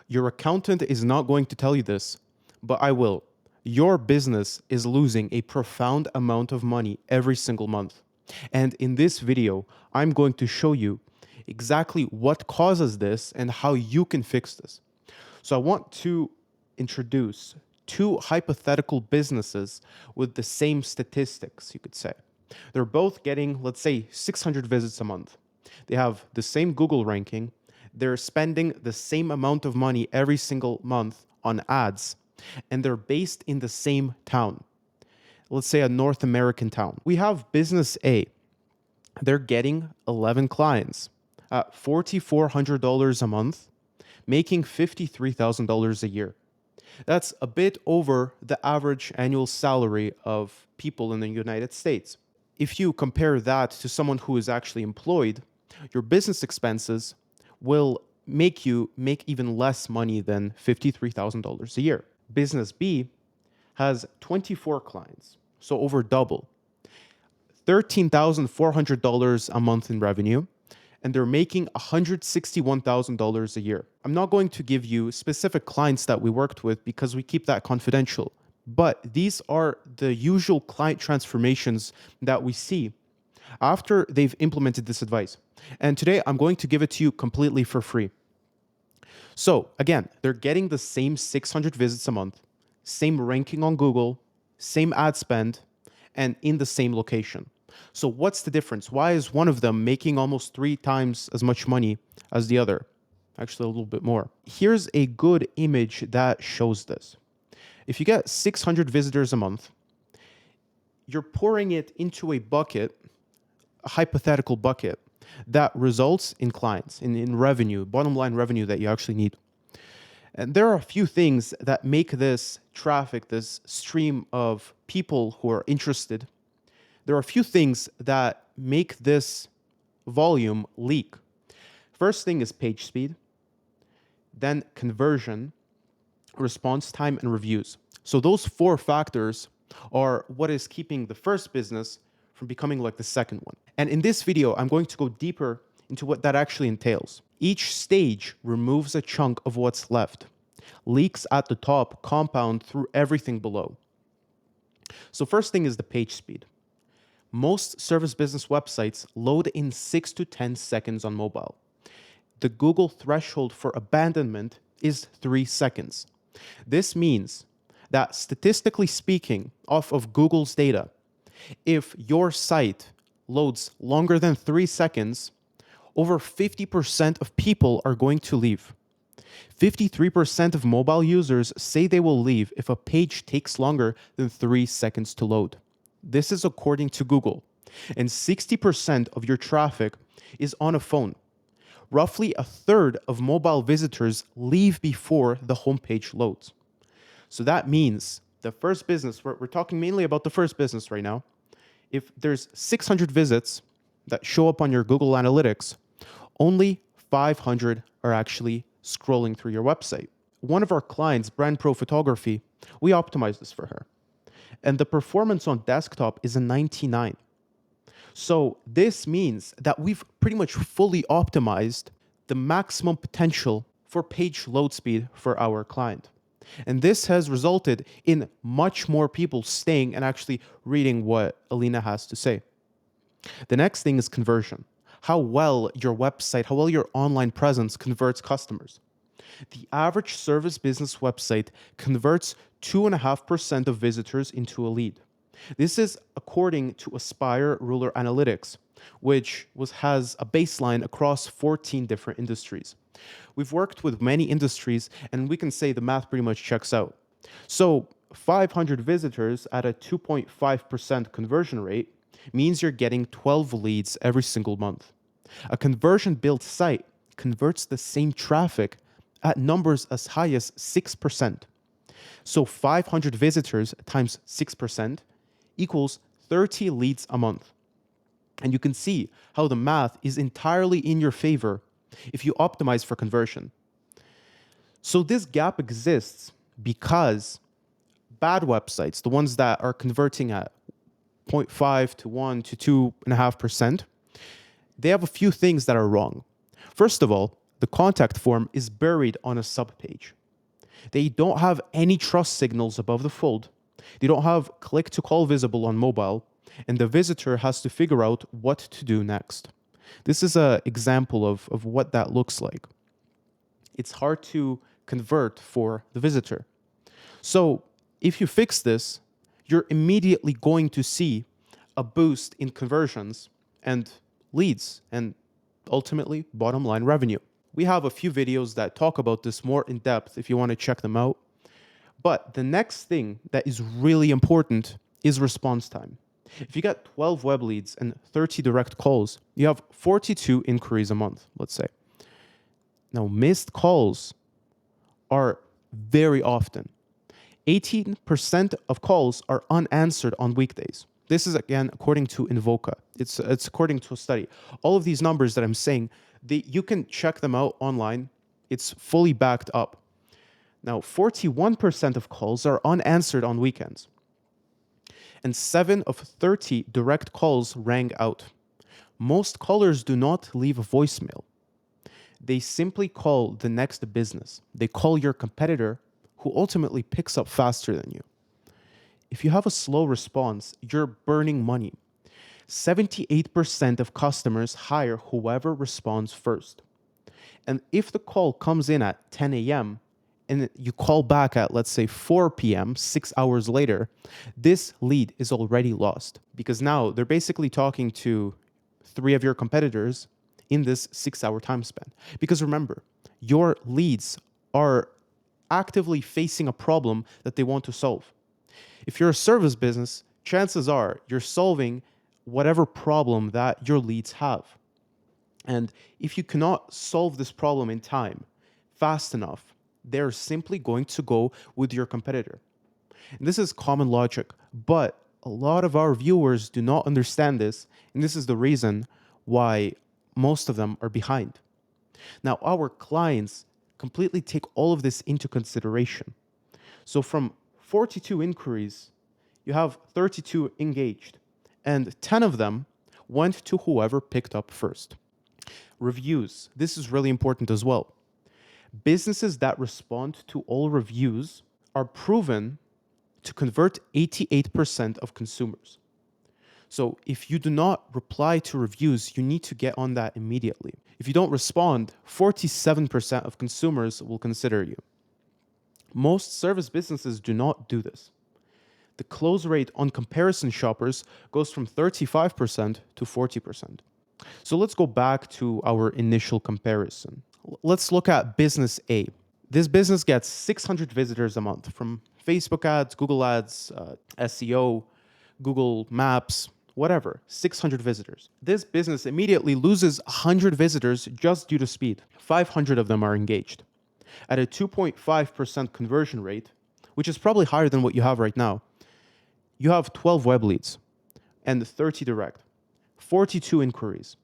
Your accountant is not going to tell you this, but I will. Your business is losing a profound amount of money every single month. And in this video, I'm going to show you exactly what causes this and how you can fix this. So I want to introduce two hypothetical businesses with the same statistics, you could say. They're both getting, let's say, 600 visits a month. They have the same Google ranking. They're spending the same amount of money every single month on ads, and they're based in the same town. Let's say a North American town. We have business A. They're getting 11 clients at $4,400 a month, making $53,000 a year. That's a bit over the average annual salary of people in the United States. If you compare that to someone who is actually employed, your business expenses will make you make even less money than $53,000 a year. Business B has 24 clients, so over double, $13,400 a month in revenue, and they're making $161,000 a year. I'm not going to give you specific clients that we worked with because we keep that confidential, but these are the usual client transformations that we see after they've implemented this advice. And today I'm going to give it to you completely for free. So again, they're getting the same 600 visits a month, same ranking on Google, same ad spend, and in the same location. So what's the difference? Why is one of them making almost 3 times as much money as the other? Actually, a little bit more. Here's a good image that shows this. If you get 600 visitors a month, you're pouring it into a bucket, a hypothetical bucket, that results in clients, in revenue, bottom line revenue that you actually need. And there are a few things that make this traffic, this stream of people who are interested, there are a few things that make this volume leak. First thing is page speed, then conversion, response time, and reviews. So those 4 factors are what is keeping the first business from becoming like the second one. And in this video, I'm going to go deeper into what that actually entails. Each stage removes a chunk of what's left. Leaks at the top compound through everything below. So first thing is the page speed. Most service business websites load in 6 to 10 seconds on mobile. The Google threshold for abandonment is 3 seconds. This means that statistically speaking, off of Google's data, if your site loads longer than 3 seconds, over 50% of people are going to leave. 53% of mobile users say they will leave if a page takes longer than 3 seconds to load. This is according to Google. And 60% of your traffic is on a phone. Roughly a third of mobile visitors leave before the homepage loads. So that means the first business, we're talking mainly about the first business right now. If there's 600 visits that show up on your Google Analytics, only 500 are actually scrolling through your website. One of our clients, Brand Pro Photography, we optimized this for her. And the performance on desktop is a 99. So this means that we've pretty much fully optimized the maximum potential for page load speed for our client. And this has resulted in much more people staying and actually reading what Alina has to say. The next thing is conversion. How well your website, how well your online presence converts customers. The average service business website converts 2.5% of visitors into a lead. This is according to Aspire Ruler Analytics, which has a baseline across 14 different industries. We've worked with many industries, and we can say the math pretty much checks out. So 500 visitors at a 2.5% conversion rate means you're getting 12 leads every single month. A conversion-built site converts the same traffic at numbers as high as 6%. So 500 visitors times 6% equals 30 leads a month. And you can see how the math is entirely in your favor if you optimize for conversion. So this gap exists because bad websites, the ones that are converting at 0.5 to 1 to 2.5%, they have a few things that are wrong. First of all, the contact form is buried on a subpage. They don't have any trust signals above the fold. They don't have click to call visible on mobile, and the visitor has to figure out what to do next. This is an example of what that looks like. It's hard to convert for the visitor. So if you fix this, you're immediately going to see a boost in conversions and leads and ultimately bottom line revenue. We have a few videos that talk about this more in depth if you want to check them out. But the next thing that is really important is response time. If you get 12 web leads and 30 direct calls, you have 42 inquiries a month, let's say. Now, missed calls are very often. 18% of calls are unanswered on weekdays. This is, again, according to Invoca. It's according to a study. All of these numbers that I'm saying, you can check them out online. It's fully backed up. Now, 41% of calls are unanswered on weekends. And 7 of 30 direct calls rang out. Most callers do not leave a voicemail. They simply call the next business. They call your competitor, who ultimately picks up faster than you. If you have a slow response, you're burning money. 78% of customers hire whoever responds first. And if the call comes in at 10 a.m., and you call back at, let's say, 4 p.m., 6 hours later, this lead is already lost because now they're basically talking to 3 of your competitors in this 6-hour time span. Because remember, your leads are actively facing a problem that they want to solve. If you're a service business, chances are you're solving whatever problem that your leads have. And if you cannot solve this problem in time, fast enough, they're simply going to go with your competitor. And this is common logic, but a lot of our viewers do not understand this, and this is the reason why most of them are behind. Now, our clients completely take all of this into consideration. So from 42 inquiries, you have 32 engaged, and 10 of them went to whoever picked up first. Reviews. This is really important as well. Businesses that respond to all reviews are proven to convert 88% of consumers. So if you do not reply to reviews, you need to get on that immediately. If you don't respond, 47% of consumers will consider you. Most service businesses do not do this. The close rate on comparison shoppers goes from 35% to 40%. So let's go back to our initial comparison. Let's look at business A. This business gets 600 visitors a month from Facebook ads, Google ads, SEO, Google Maps, whatever, 600 visitors. This business immediately loses 100 visitors just due to speed. 500 of them are engaged. At a 2.5% conversion rate, which is probably higher than what you have right now, you have 12 web leads and 30 direct, 42 inquiries,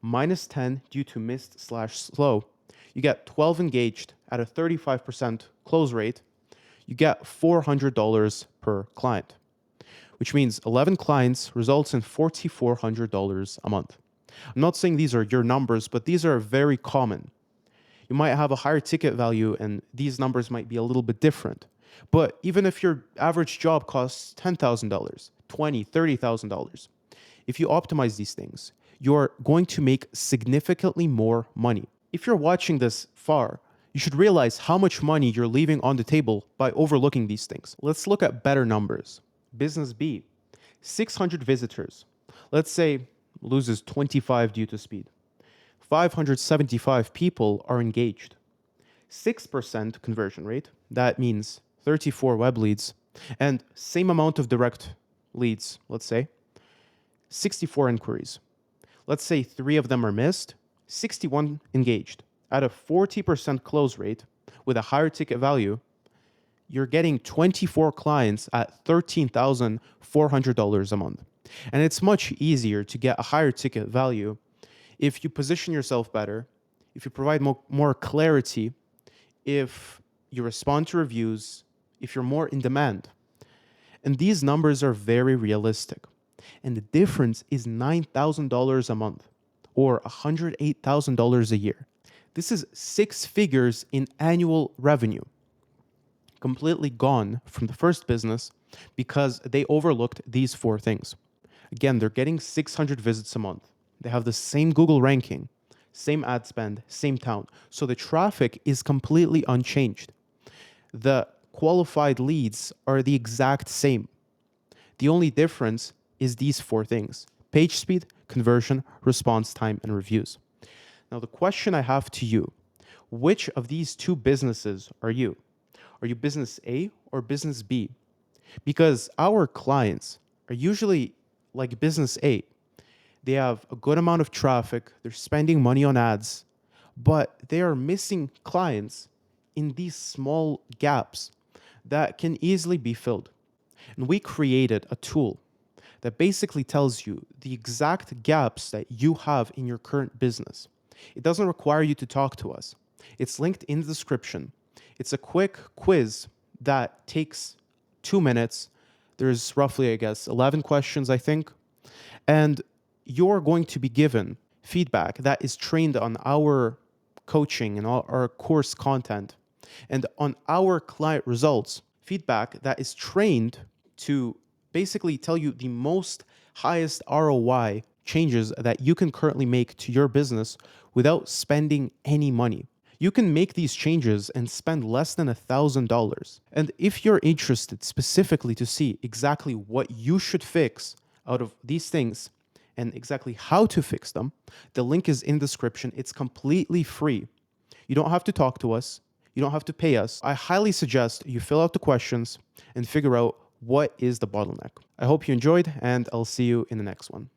minus 10 due to missed/slow. You get 12 engaged at a 35% close rate. You get $400 per client, which means 11 clients results in $4,400 a month. I'm not saying these are your numbers, but these are very common. You might have a higher ticket value and these numbers might be a little bit different. But even if your average job costs $10,000, $20,000, $30,000, if you optimize these things, you're going to make significantly more money. If you're watching this far, you should realize how much money you're leaving on the table by overlooking these things. Let's look at better numbers. Business B, 600 visitors. Let's say loses 25 due to speed. 575 people are engaged. 6% conversion rate, that means 34 web leads, and same amount of direct leads, let's say, 64 inquiries. Let's say 3 of them are missed, 61 engaged. At a 40% close rate with a higher ticket value, you're getting 24 clients at $13,400 a month. And it's much easier to get a higher ticket value if you position yourself better, if you provide more clarity, if you respond to reviews, if you're more in demand. And these numbers are very realistic. And the difference is $9,000 a month or $108,000 a year. This is 6 figures in annual revenue, completely gone from the first business because they overlooked these 4 things. Again, they're getting 600 visits a month. They have the same Google ranking, same ad spend, same town. So the traffic is completely unchanged. The qualified leads are the exact same. The only difference is these 4 things: page speed, conversion, response time, and reviews. Now, the question I have to you: which of these 2 businesses are you? Are you business A or business B? Because our clients are usually like business A. They have a good amount of traffic, they're spending money on ads, but they are missing clients in these small gaps that can easily be filled. And we created a tool that basically tells you the exact gaps that you have in your current business. It doesn't require you to talk to us. It's linked in the description. It's a quick quiz that takes 2 minutes. There's roughly, I guess, 11 questions, I think. And you're going to be given feedback that is trained on our coaching and all our course content and on our client results, feedback that is trained to basically tell you the most highest ROI changes that you can currently make to your business without spending any money. You can make these changes and spend less than $1,000. And if you're interested specifically to see exactly what you should fix out of these things and exactly how to fix them, the link is in the description. It's completely free. You don't have to talk to us. You don't have to pay us. I highly suggest you fill out the questions and figure out what is the bottleneck. I hope you enjoyed, and I'll see you in the next one.